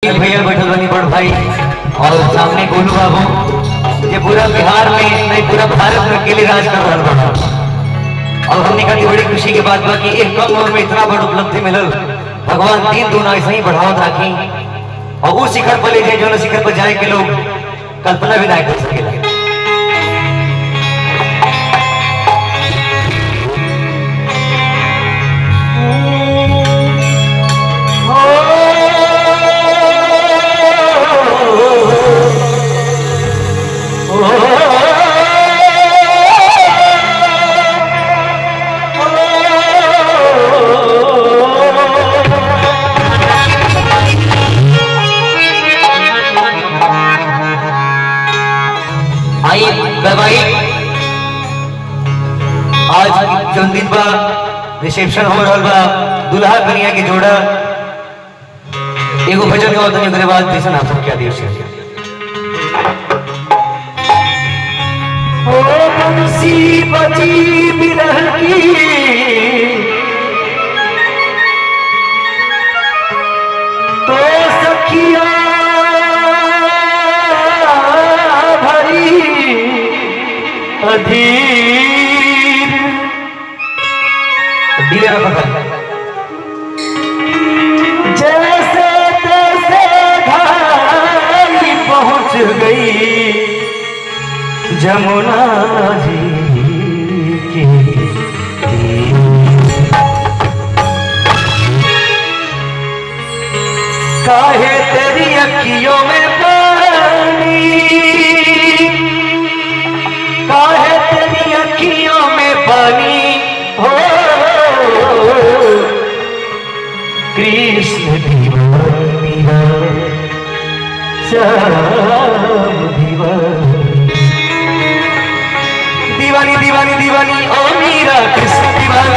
अखिल भैया बैठल बनी बड़ भाई और सामने गोलू बाबू ये पूरा बिहार में नहीं पूरा भारत में अकेले राज कर रहा बा। और हमने कहा बड़ी खुशी की बात बा कि एक कम उम्र में इतना बड़ उपलब्धि मिलल। भगवान दिन दूना ऐसे ही बढ़ावत राखी और वो शिखर पर ले जाए जो शिखर पर जाए के लोग कल्पना भी ना कर सके। आज जन्मदिन बा रिसेप्शन हो रहा बा दुल्हा कन्या के जोड़ा एगो भजन गाओ तनी ओकरे बाद जैसन आप सब क्या दियो से ओ बंसी बजी बिरह की तो सखिया भरी अधीर दिले ना पकड़ जैसे तैसे घाई पहुंच गई जमुना जी की काहे तेरी अखियों में पानी काहे तेरी अखियों में पानी हो कृष्ण दीवानी श्याम दीवानी दीवानी दीवानी दीवानी ओ मीरा कृष्ण दीवानी